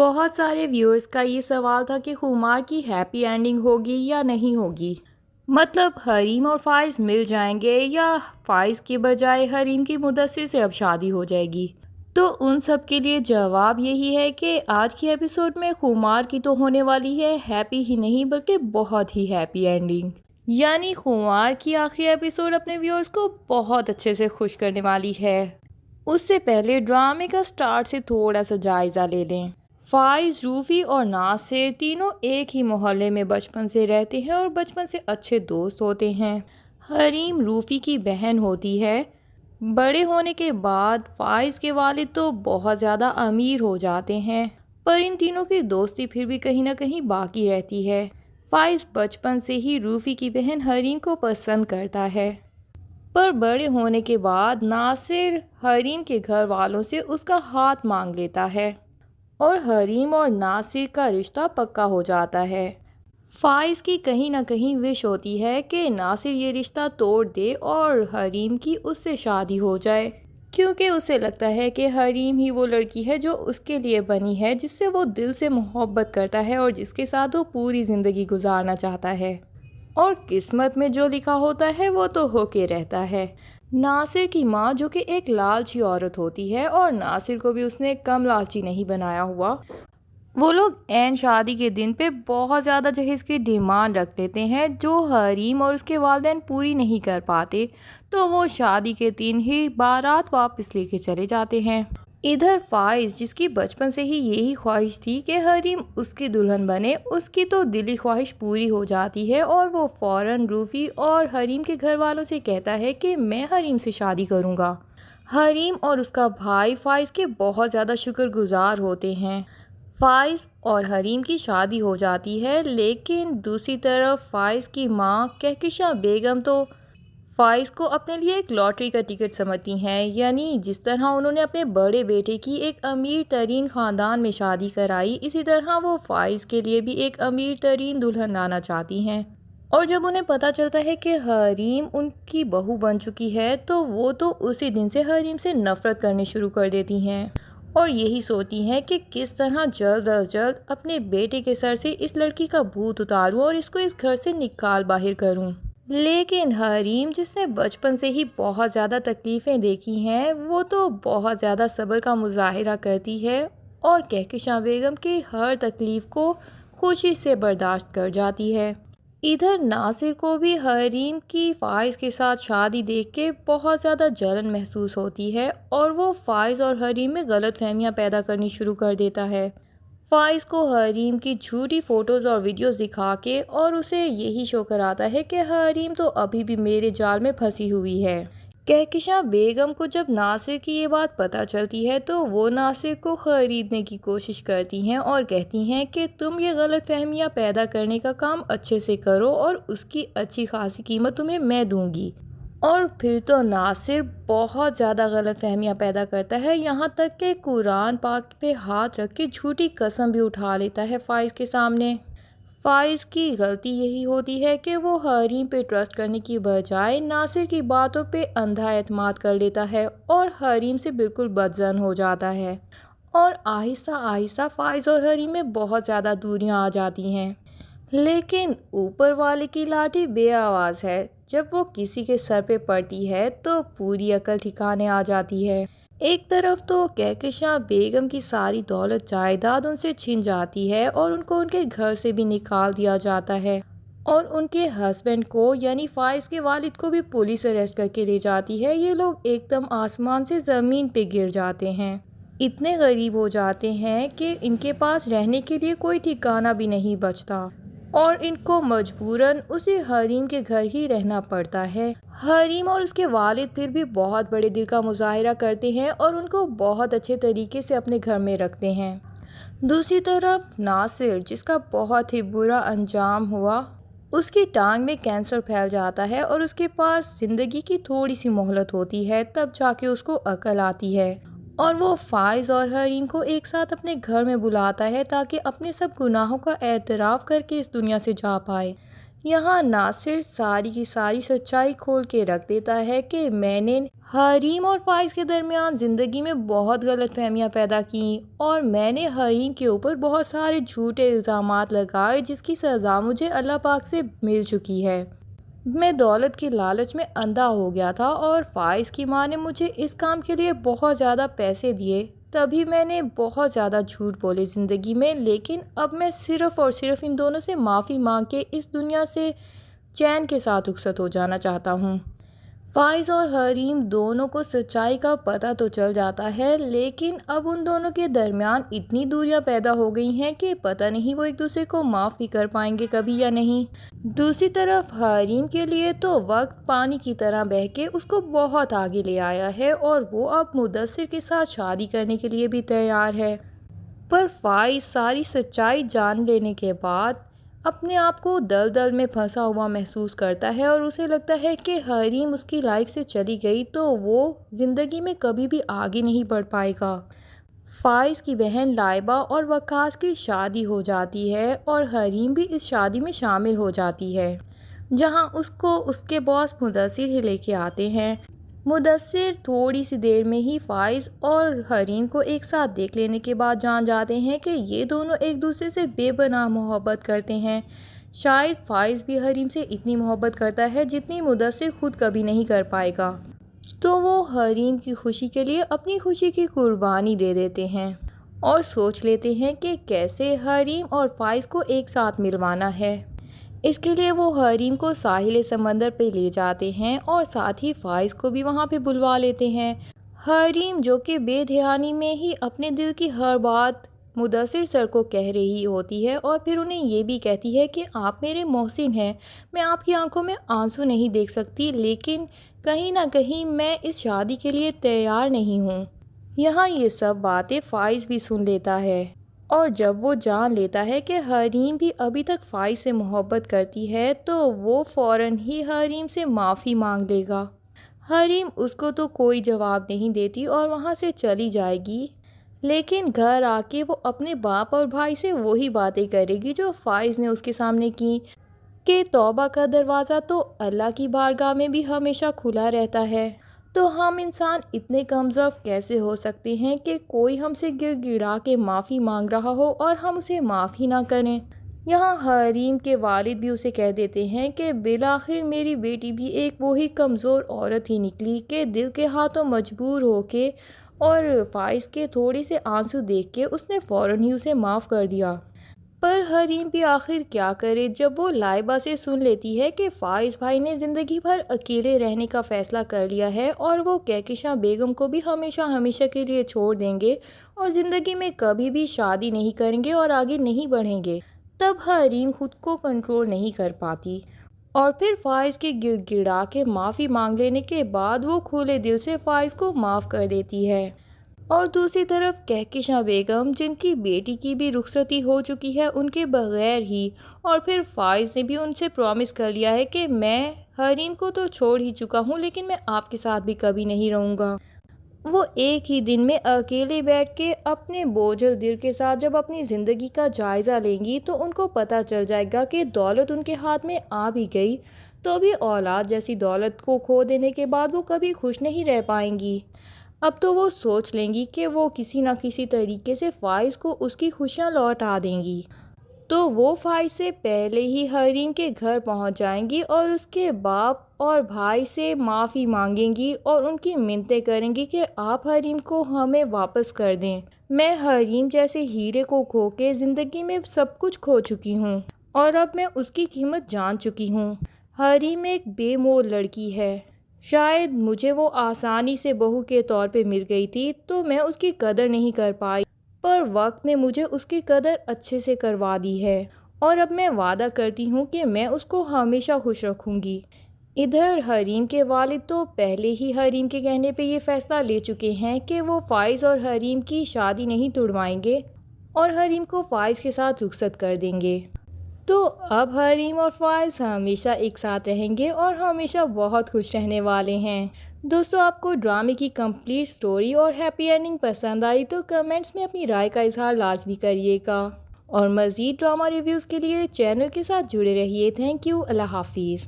بہت سارے ویورز کا یہ سوال تھا کہ خمار کی ہیپی اینڈنگ ہوگی یا نہیں ہوگی۔ مطلب حریم اور فائز مل جائیں گے یا فائز کے بجائے حریم کی مدثر سے اب شادی ہو جائے گی؟ تو ان سب کے لیے جواب یہی ہے کہ آج کی ایپیسوڈ میں خمار کی تو ہونے والی ہے ہیپی ہی نہیں بلکہ بہت ہی ہیپی اینڈنگ۔ یعنی خمار کی آخری ایپیسوڈ اپنے ویورز کو بہت اچھے سے خوش کرنے والی ہے۔ اس سے پہلے ڈرامے کا سٹارٹ سے تھوڑا سا جائزہ لے لیں۔ فائز، روفی اور ناصر تینوں ایک ہی محلے میں بچپن سے رہتے ہیں اور بچپن سے اچھے دوست ہوتے ہیں۔ حریم روفی کی بہن ہوتی ہے۔ بڑے ہونے کے بعد فائز کے والد تو بہت زیادہ امیر ہو جاتے ہیں، پر ان تینوں کی دوستی پھر بھی کہیں نہ کہیں باقی رہتی ہے۔ فائز بچپن سے ہی روفی کی بہن حریم کو پسند کرتا ہے، پر بڑے ہونے کے بعد ناصر حریم کے گھر والوں سے اس کا ہاتھ مانگ لیتا ہے اور حریم اور ناصر کا رشتہ پکا ہو جاتا ہے۔ فائز کی کہیں نہ کہیں وش ہوتی ہے کہ ناصر یہ رشتہ توڑ دے اور حریم کی اس سے شادی ہو جائے، کیونکہ اسے لگتا ہے کہ حریم ہی وہ لڑکی ہے جو اس کے لیے بنی ہے، جس سے وہ دل سے محبت کرتا ہے اور جس کے ساتھ وہ پوری زندگی گزارنا چاہتا ہے، اور قسمت میں جو لکھا ہوتا ہے وہ تو ہو کے رہتا ہے۔ ناصر کی ماں جو کہ ایک لالچی عورت ہوتی ہے، اور ناصر کو بھی اس نے کم لالچی نہیں بنایا ہوا، وہ لوگ عین شادی کے دن پہ بہت زیادہ جہیز کی ڈیمانڈ رکھ دیتے ہیں جو حریم اور اس کے والدین پوری نہیں کر پاتے، تو وہ شادی کے دن ہی بارات واپس لے کے چلے جاتے ہیں۔ ادھر فائز، جس کی بچپن سے ہی یہی خواہش تھی کہ حریم اس کی دلہن بنے، اس کی تو دلی خواہش پوری ہو جاتی ہے اور وہ فوراً روفی اور حریم کے گھر والوں سے کہتا ہے کہ میں حریم سے شادی کروں گا۔ حریم اور اس کا بھائی فائز کے بہت زیادہ شکر گزار ہوتے ہیں۔ فائز اور حریم کی شادی ہو جاتی ہے، لیکن دوسری طرف فائز کی ماں کہکشاں بیگم تو فائز کو اپنے لیے ایک لاٹری کا ٹکٹ سمجھتی ہیں۔ یعنی جس طرح انہوں نے اپنے بڑے بیٹے کی ایک امیر ترین خاندان میں شادی کرائی، اسی طرح وہ فائز کے لیے بھی ایک امیر ترین دلہن لانا چاہتی ہیں۔ اور جب انہیں پتہ چلتا ہے کہ حریم ان کی بہو بن چکی ہے، تو وہ تو اسی دن سے حریم سے نفرت کرنے شروع کر دیتی ہیں اور یہی سوچتی ہیں کہ کس طرح جلد از جلد اپنے بیٹے کے سر سے اس لڑکی کا بھوت اتاروں اور اس کو اس گھر سے نکال باہر کروں۔ لیکن حریم، جس نے بچپن سے ہی بہت زیادہ تکلیفیں دیکھی ہیں، وہ تو بہت زیادہ صبر کا مظاہرہ کرتی ہے اور کہکشاں بیگم کی ہر تکلیف کو خوشی سے برداشت کر جاتی ہے۔ ادھر ناصر کو بھی حریم کی فائز کے ساتھ شادی دیکھ کے بہت زیادہ جلن محسوس ہوتی ہے اور وہ فائز اور حریم میں غلط فہمیاں پیدا کرنی شروع کر دیتا ہے۔ فائز کو حریم کی جھوٹی فوٹوز اور ویڈیوز دکھا کے اور اسے یہی شو کراتا ہے کہ حریم تو ابھی بھی میرے جال میں پھنسی ہوئی ہے۔ کہکشاں بیگم کو جب ناصر کی یہ بات پتہ چلتی ہے تو وہ ناصر کو خریدنے کی کوشش کرتی ہیں اور کہتی ہیں کہ تم یہ غلط فہمیاں پیدا کرنے کا کام اچھے سے کرو اور اس کی اچھی خاصی قیمت تمہیں میں دوں گی۔ اور پھر تو ناصر بہت زیادہ غلط فہمیاں پیدا کرتا ہے، یہاں تک کہ قرآن پاک پہ ہاتھ رکھ کے جھوٹی قسم بھی اٹھا لیتا ہے فائز کے سامنے۔ فائز کی غلطی یہی ہوتی ہے کہ وہ حریم پہ ٹرسٹ کرنے کی بجائے ناصر کی باتوں پہ اندھا اعتماد کر لیتا ہے اور حریم سے بالکل بدظن ہو جاتا ہے، اور آہستہ آہستہ فائز اور حریم میں بہت زیادہ دوریاں آ جاتی ہیں۔ لیکن اوپر والے کی لاٹھی بے آواز ہے، جب وہ کسی کے سر پہ پڑتی ہے تو پوری عقل ٹھکانے آ جاتی ہے۔ ایک طرف تو کہکشاں بیگم کی ساری دولت جائیداد ان سے چھن جاتی ہے اور ان کو ان کے گھر سے بھی نکال دیا جاتا ہے، اور ان کے ہسبینڈ کو یعنی فائز کے والد کو بھی پولیس اریسٹ کر کے لے جاتی ہے۔ یہ لوگ ایک دم آسمان سے زمین پہ گر جاتے ہیں، اتنے غریب ہو جاتے ہیں کہ ان کے پاس رہنے کے لیے کوئی ٹھکانہ بھی نہیں بچتا اور ان کو مجبوراً اسی حریم کے گھر ہی رہنا پڑتا ہے۔ حریم اور اس کے والد پھر بھی بہت بڑے دل کا مظاہرہ کرتے ہیں اور ان کو بہت اچھے طریقے سے اپنے گھر میں رکھتے ہیں۔ دوسری طرف ناصر، جس کا بہت ہی برا انجام ہوا، اس کی ٹانگ میں کینسر پھیل جاتا ہے اور اس کے پاس زندگی کی تھوڑی سی مہلت ہوتی ہے، تب جا کے اس کو عقل آتی ہے اور وہ فائز اور حریم کو ایک ساتھ اپنے گھر میں بلاتا ہے تاکہ اپنے سب گناہوں کا اعتراف کر کے اس دنیا سے جا پائے۔ یہاں ناصر ساری کی ساری سچائی کھول کے رکھ دیتا ہے کہ میں نے حریم اور فائز کے درمیان زندگی میں بہت غلط فہمیاں پیدا کیں اور میں نے حریم کے اوپر بہت سارے جھوٹے الزامات لگائے جس کی سزا مجھے اللہ پاک سے مل چکی ہے۔ میں دولت کی لالچ میں اندھا ہو گیا تھا اور فائز کی ماں نے مجھے اس کام کے لیے بہت زیادہ پیسے دیے، تبھی میں نے بہت زیادہ جھوٹ بولے زندگی میں، لیکن اب میں صرف اور صرف ان دونوں سے معافی مانگ کے اس دنیا سے چین کے ساتھ رخصت ہو جانا چاہتا ہوں۔ فائز اور حریم دونوں کو سچائی کا پتہ تو چل جاتا ہے، لیکن اب ان دونوں کے درمیان اتنی دوریاں پیدا ہو گئی ہیں کہ پتہ نہیں وہ ایک دوسرے کو معاف بھی کر پائیں گے کبھی یا نہیں۔ دوسری طرف حریم کے لیے تو وقت پانی کی طرح بہہ کے اس کو بہت آگے لے آیا ہے اور وہ اب مدثر کے ساتھ شادی کرنے کے لیے بھی تیار ہے، پر فائز ساری سچائی جان لینے کے بعد اپنے آپ کو دلدل میں پھنسا ہوا محسوس کرتا ہے اور اسے لگتا ہے کہ حریم اس کی لائف سے چلی گئی تو وہ زندگی میں کبھی بھی آگے نہیں بڑھ پائے گا۔ فائز کی بہن لائبہ اور وقاص کی شادی ہو جاتی ہے اور حریم بھی اس شادی میں شامل ہو جاتی ہے، جہاں اس کو اس کے باس مدثر ہی لے کے آتے ہیں۔ مدثر تھوڑی سی دیر میں ہی فائز اور حریم کو ایک ساتھ دیکھ لینے کے بعد جان جاتے ہیں کہ یہ دونوں ایک دوسرے سے بے پناہ محبت کرتے ہیں۔ شاید فائز بھی حریم سے اتنی محبت کرتا ہے جتنی مدثر خود کبھی نہیں کر پائے گا، تو وہ حریم کی خوشی کے لیے اپنی خوشی کی قربانی دے دیتے ہیں اور سوچ لیتے ہیں کہ کیسے حریم اور فائز کو ایک ساتھ ملوانا ہے۔ اس کے لیے وہ حریم کو ساحل سمندر پہ لے جاتے ہیں اور ساتھ ہی فائز کو بھی وہاں پہ بلوا لیتے ہیں۔ حریم جو کہ بے دھیانی میں ہی اپنے دل کی ہر بات مدثر سر کو کہہ رہی ہوتی ہے اور پھر انہیں یہ بھی کہتی ہے کہ آپ میرے محسن ہیں، میں آپ کی آنکھوں میں آنسو نہیں دیکھ سکتی، لیکن کہیں نہ کہیں میں اس شادی کے لیے تیار نہیں ہوں۔ یہاں یہ سب باتیں فائز بھی سن لیتا ہے اور جب وہ جان لیتا ہے کہ حریم بھی ابھی تک فائز سے محبت کرتی ہے تو وہ فوراً ہی حریم سے معافی مانگ لے گا۔ حریم اس کو تو کوئی جواب نہیں دیتی اور وہاں سے چلی جائے گی، لیکن گھر آ کے وہ اپنے باپ اور بھائی سے وہی باتیں کرے گی جو فائز نے اس کے سامنے کی کہ توبہ کا دروازہ تو اللہ کی بارگاہ میں بھی ہمیشہ کھلا رہتا ہے، تو ہم انسان اتنے کم ضعف کیسے ہو سکتے ہیں کہ کوئی ہم سے گر گڑا کے معافی مانگ رہا ہو اور ہم اسے معاف ہی نہ کریں۔ یہاں حریم کے والد بھی اسے کہہ دیتے ہیں کہ بالآخر میری بیٹی بھی ایک وہی کمزور عورت ہی نکلی کہ دل کے ہاتھوں مجبور ہو کے اور فائز کے تھوڑے سے آنسو دیکھ کے اس نے فوراً ہی اسے معاف کر دیا۔ پر حریم بھی آخر کیا کرے جب وہ لائبہ سے سن لیتی ہے کہ فائز بھائی نے زندگی بھر اکیلے رہنے کا فیصلہ کر لیا ہے اور وہ کہکشاں بیگم کو بھی ہمیشہ ہمیشہ کے لیے چھوڑ دیں گے اور زندگی میں کبھی بھی شادی نہیں کریں گے اور آگے نہیں بڑھیں گے، تب حریم خود کو کنٹرول نہیں کر پاتی اور پھر فائز کے گڑ گڑا کے معافی مانگ لینے کے بعد وہ کھلے دل سے فائز کو معاف کر دیتی ہے۔ اور دوسری طرف کہکشاں بیگم جن کی بیٹی کی بھی رخصتی ہو چکی ہے ان کے بغیر ہی، اور پھر فائز نے بھی ان سے پرومس کر لیا ہے کہ میں حریم کو تو چھوڑ ہی چکا ہوں لیکن میں آپ کے ساتھ بھی کبھی نہیں رہوں گا۔ وہ ایک ہی دن میں اکیلے بیٹھ کے اپنے بوجھل دل کے ساتھ جب اپنی زندگی کا جائزہ لیں گی تو ان کو پتہ چل جائے گا کہ دولت ان کے ہاتھ میں آ بھی گئی تو بھی اولاد جیسی دولت کو کھو دینے کے بعد وہ کبھی خوش نہیں رہ پائیں گی۔ اب تو وہ سوچ لیں گی کہ وہ کسی نہ کسی طریقے سے فائز کو اس کی خوشیاں لوٹا دیں گی، تو وہ فائز سے پہلے ہی حریم کے گھر پہنچ جائیں گی اور اس کے باپ اور بھائی سے معافی مانگیں گی اور ان کی منتیں کریں گی کہ آپ حریم کو ہمیں واپس کر دیں۔ میں حریم جیسے ہیرے کو کھو کے زندگی میں سب کچھ کھو چکی ہوں اور اب میں اس کی قیمت جان چکی ہوں۔ حریم ایک بے مول لڑکی ہے، شاید مجھے وہ آسانی سے بہو کے طور پہ مل گئی تھی تو میں اس کی قدر نہیں کر پائی، پر وقت نے مجھے اس کی قدر اچھے سے کروا دی ہے اور اب میں وعدہ کرتی ہوں کہ میں اس کو ہمیشہ خوش رکھوں گی۔ ادھر حریم کے والد تو پہلے ہی حریم کے کہنے پہ یہ فیصلہ لے چکے ہیں کہ وہ فائز اور حریم کی شادی نہیں توڑوائیں گے اور حریم کو فائز کے ساتھ رخصت کر دیں گے، تو اب حریم اور فائز ہمیشہ ایک ساتھ رہیں گے اور ہمیشہ بہت خوش رہنے والے ہیں۔ دوستو، آپ کو ڈرامے کی کمپلیٹ سٹوری اور ہیپی اینڈنگ پسند آئی تو کمنٹس میں اپنی رائے کا اظہار لازمی کریے گا اور مزید ڈرامہ ریویوز کے لیے چینل کے ساتھ جڑے رہیے۔ تھینک یو، اللہ حافظ۔